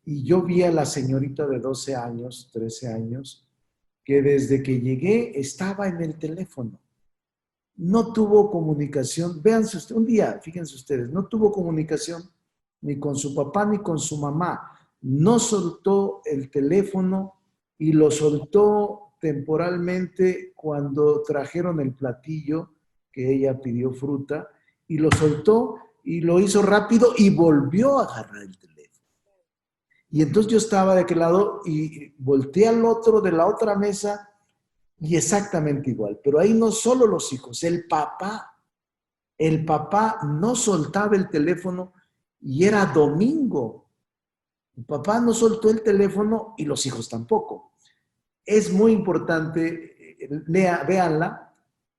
y yo vi a la señorita de 12 años, 13 años, que desde que llegué estaba en el teléfono. No tuvo comunicación, véanse ustedes, un día, fíjense ustedes, no tuvo comunicación ni con su papá ni con su mamá. No soltó el teléfono y lo soltó temporalmente cuando trajeron el platillo que ella pidió fruta y lo soltó y lo hizo rápido y volvió a agarrar el teléfono. Y entonces yo estaba de aquel lado y volteé al otro de la otra mesa y exactamente igual. Pero ahí no solo los hijos, el papá no soltaba el teléfono y era domingo. El papá no soltó el teléfono y los hijos tampoco. Es muy importante, véanla,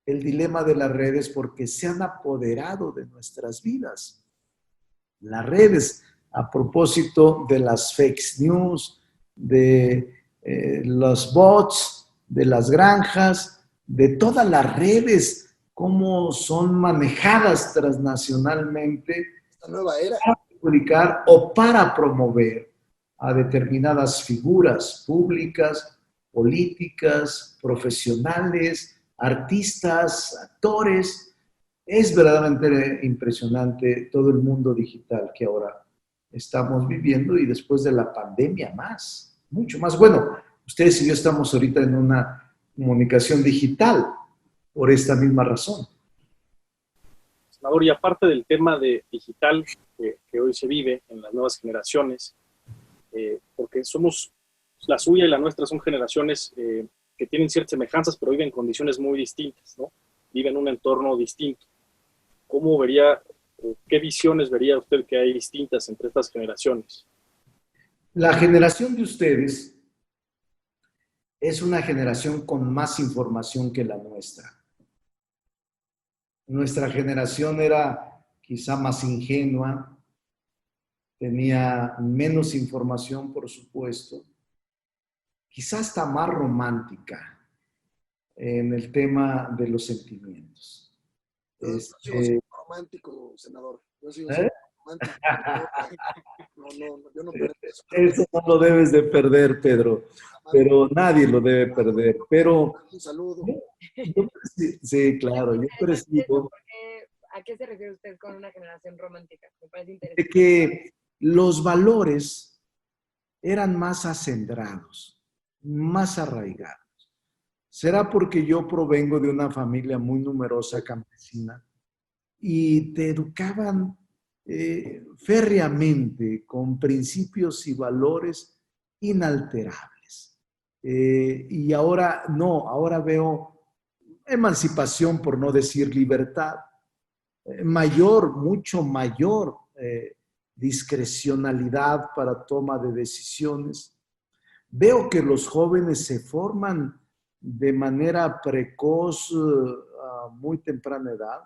El Dilema de las Redes, porque se han apoderado de nuestras vidas. Las redes, a propósito de las fake news, de los bots, de las granjas, de todas las redes, cómo son manejadas transnacionalmente. Esta nueva era. Para publicar o para promover a determinadas figuras públicas, políticas, profesionales, artistas, actores. Es verdaderamente impresionante todo el mundo digital que ahora estamos viviendo y después de la pandemia más, mucho más. Bueno, ustedes y yo estamos ahorita en una comunicación digital por esta misma razón. Senador, y aparte del tema de digital que hoy se vive en las nuevas generaciones, porque somos, la suya y la nuestra son generaciones que tienen ciertas semejanzas, pero viven en condiciones muy distintas, ¿no? Viven en un entorno distinto. ¿Cómo vería, qué visiones vería usted que hay distintas entre estas generaciones? La generación de ustedes es una generación con más información que la nuestra. Nuestra generación era quizá más ingenua, tenía menos información, por supuesto, quizá hasta más romántica en el tema de los sentimientos. Yo sigo siendo romántico, senador. Yo sigo siendo romántico. Yo no perdí eso. Eso no lo debes de perder, Pedro, pero nadie lo debe perder. Pero un saludo. Sí, claro, yo percibo ¿A qué se refiere usted con una generación romántica? Me parece interesante. de que los valores eran más acendrados, más arraigados. ¿Será porque yo provengo de una familia muy numerosa campesina y te educaban férreamente con principios y valores inalterables? Y ahora no, ahora veo emancipación, por no decir libertad, mayor, mucho mayor discrecionalidad para toma de decisiones. Veo que los jóvenes se forman de manera precoz a muy temprana edad.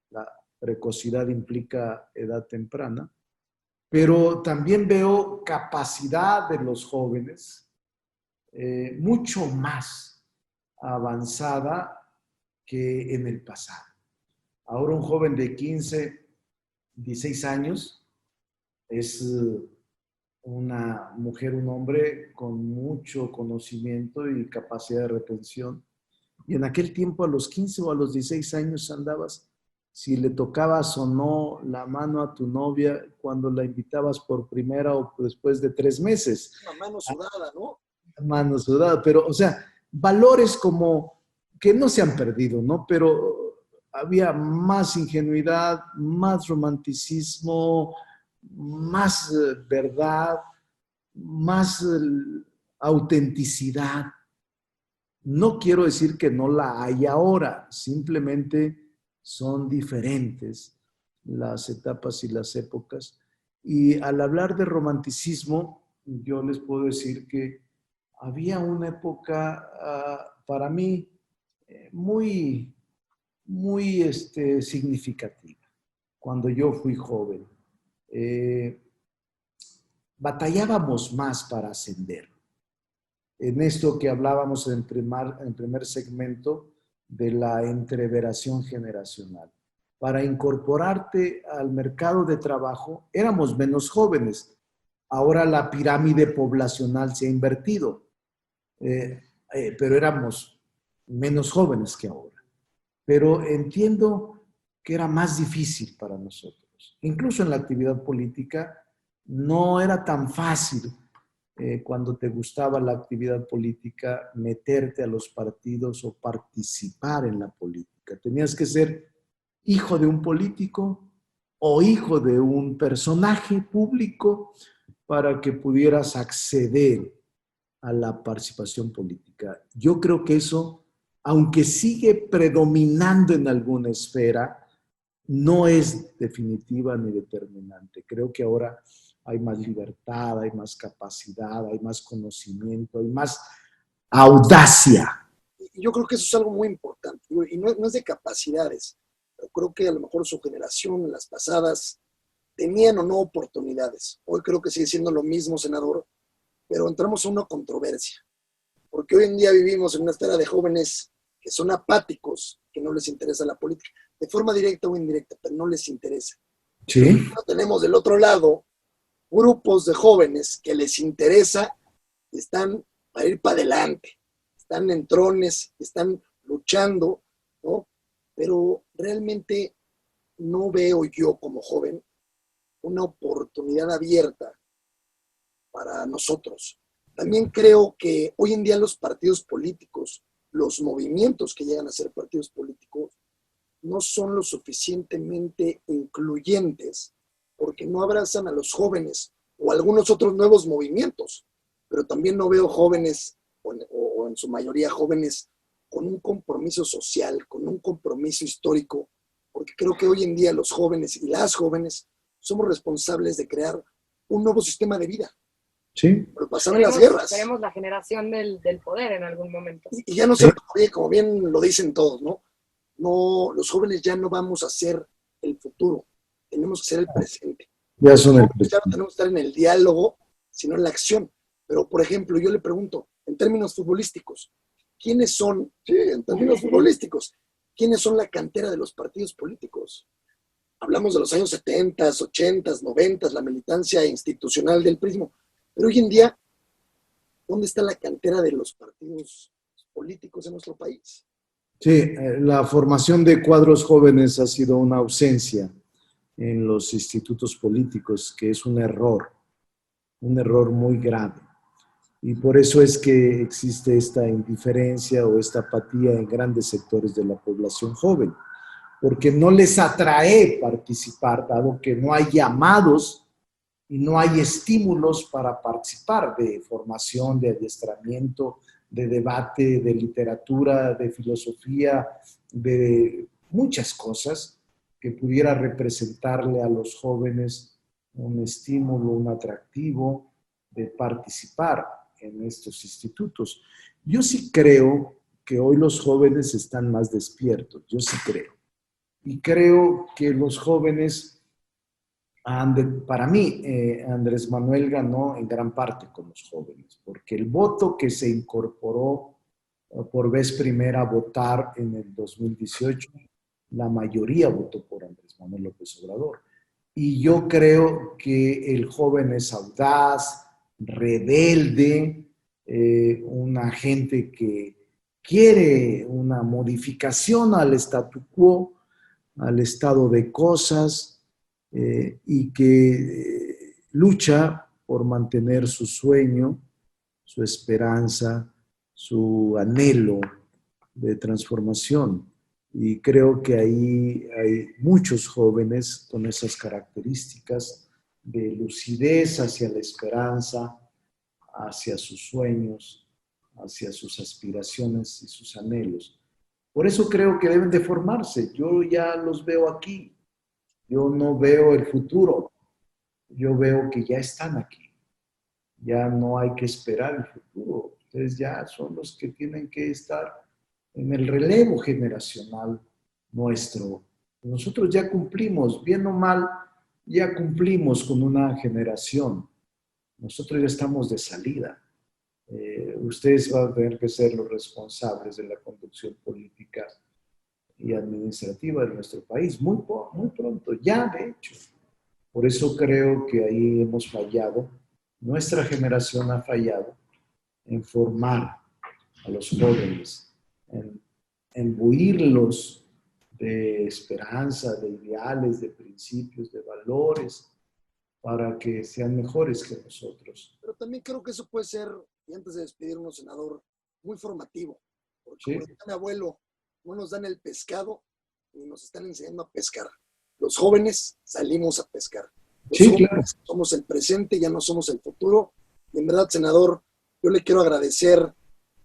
La precocidad implica edad temprana, pero también veo capacidad de los jóvenes mucho más avanzada que en el pasado. Ahora un joven de 15, 16 años es una mujer, un hombre con mucho conocimiento y capacidad de retención. Y en aquel tiempo, a los 15 o a los 16 años, andabas si le tocabas o no la mano a tu novia cuando la invitabas por primera o después de 3 meses. Una mano sudada, ¿no? Mano sudada, pero, o sea, valores como que no se han perdido, ¿no? Pero había más ingenuidad, más romanticismo, más verdad, más autenticidad. No quiero decir que no la hay ahora, simplemente son diferentes las etapas y las épocas. Y al hablar de romanticismo, yo les puedo decir que había una época para mí muy, muy significativa, cuando yo fui joven. Batallábamos más para ascender. En esto que hablábamos en primer segmento de la entreveración generacional. Para incorporarte al mercado de trabajo, éramos menos jóvenes. Ahora la pirámide poblacional se ha invertido, pero éramos menos jóvenes que ahora. Pero entiendo que era más difícil para nosotros. Incluso en la actividad política no era tan fácil cuando te gustaba la actividad política meterte a los partidos o participar en la política. Tenías que ser hijo de un político o hijo de un personaje público para que pudieras acceder a la participación política. Yo creo que eso, aunque sigue predominando en alguna esfera, no es definitiva ni determinante. Creo que ahora hay más libertad, hay más capacidad, hay más conocimiento, hay más audacia. Y yo creo que eso es algo muy importante. Y no es de capacidades, pero creo que a lo mejor su generación, las pasadas, tenían o no oportunidades. Hoy creo que sigue siendo lo mismo, senador, pero entramos en una controversia. Porque hoy en día vivimos en una esfera de jóvenes que son apáticos, que no les interesa la política, de forma directa o indirecta, pero no les interesa. Sí. Tenemos del otro lado grupos de jóvenes que les interesa y están para ir para adelante, están en trones, están luchando, ¿no? Pero realmente no veo yo como joven una oportunidad abierta para nosotros. También creo que hoy en día los partidos políticos, los movimientos que llegan a ser partidos políticos, no son lo suficientemente incluyentes porque no abrazan a los jóvenes o algunos otros nuevos movimientos, pero también no veo jóvenes, o en su mayoría jóvenes, con un compromiso social, con un compromiso histórico, porque creo que hoy en día los jóvenes y las jóvenes somos responsables de crear un nuevo sistema de vida. Sí. Pero pasaron las guerras. Seremos la generación del poder en algún momento. Y ya no se puede, como bien lo dicen todos, ¿no? No, los jóvenes ya no vamos a ser el futuro, tenemos que ser el presente. Ya son el presente. Ya no tenemos que estar en el diálogo, sino en la acción. Pero, por ejemplo, yo le pregunto, en términos futbolísticos, ¿quiénes son, en términos futbolísticos, quiénes son la cantera de los partidos políticos? Hablamos de los años 70, 80, 90, la militancia institucional del prismo. Pero hoy en día, ¿dónde está la cantera de los partidos políticos en nuestro país? Sí, la formación de cuadros jóvenes ha sido una ausencia en los institutos políticos, que es un error muy grave. Y por eso es que existe esta indiferencia o esta apatía en grandes sectores de la población joven, porque no les atrae participar, dado que no hay llamados y no hay estímulos para participar de formación, de adiestramiento, de debate, de literatura, de filosofía, de muchas cosas que pudiera representarle a los jóvenes un estímulo, un atractivo de participar en estos institutos. Yo sí creo que hoy los jóvenes están más despiertos, yo sí creo. Y creo que los jóvenes, para mí, Andrés Manuel ganó en gran parte con los jóvenes, porque el voto que se incorporó por vez primera a votar en el 2018, la mayoría votó por Andrés Manuel López Obrador. Y yo creo que el joven es audaz, rebelde, una gente que quiere una modificación al statu quo, al estado de cosas y que lucha por mantener su sueño, su esperanza, su anhelo de transformación. Y creo que ahí hay muchos jóvenes con esas características de lucidez hacia la esperanza, hacia sus sueños, hacia sus aspiraciones y sus anhelos. Por eso creo que deben de formarse. Yo ya los veo aquí. Yo no veo el futuro. Yo veo que ya están aquí. Ya no hay que esperar el futuro. Ustedes ya son los que tienen que estar en el relevo generacional nuestro. Nosotros ya cumplimos, bien o mal, ya cumplimos con una generación. Nosotros ya estamos de salida. Ustedes van a tener que ser los responsables de la conducción política y administrativa de nuestro país, muy pronto, ya de hecho. Por eso creo que ahí hemos fallado, nuestra generación ha fallado en formar a los jóvenes, en imbuirlos de esperanza, de ideales, de principios, de valores, para que sean mejores que nosotros. Pero también creo que eso puede ser, y antes de despedirnos, senador, muy formativo. Porque como decía mi abuelo, no nos dan el pescado ni nos están enseñando a pescar. Los jóvenes salimos a pescar. Los jóvenes claro. Somos el presente, ya no somos el futuro. Y en verdad, senador, yo le quiero agradecer,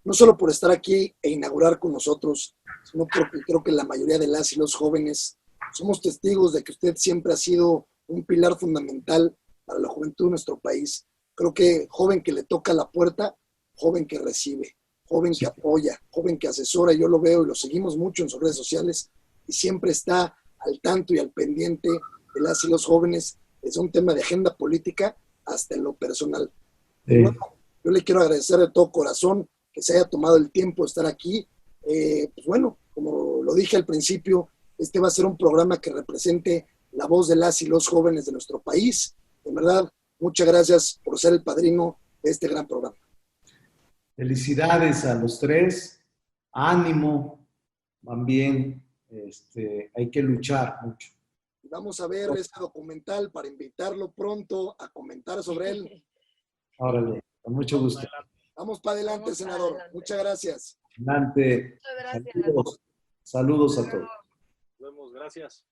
no solo por estar aquí e inaugurar con nosotros, sino porque creo que la mayoría de las y los jóvenes somos testigos de que usted siempre ha sido un pilar fundamental para la juventud de nuestro país. Creo que joven que le toca la puerta, joven que recibe, joven que apoya, joven que asesora, yo lo veo y lo seguimos mucho en sus redes sociales y siempre está al tanto y al pendiente de las y los jóvenes, desde un tema de agenda política hasta en lo personal. Bueno, yo le quiero agradecer de todo corazón que se haya tomado el tiempo de estar aquí. Pues bueno, como lo dije al principio, este va a ser un programa que represente la voz de las y los jóvenes de nuestro país. En verdad, muchas gracias por ser el padrino de este gran programa. Felicidades a los tres, ánimo, van bien, hay que luchar mucho. Vamos a ver este documental para invitarlo pronto a comentar sobre él. Órale, con mucho gusto. Vamos para adelante, senador. Muchas gracias. Adelante. Muchas gracias. Saludos a todos. Nos vemos, gracias.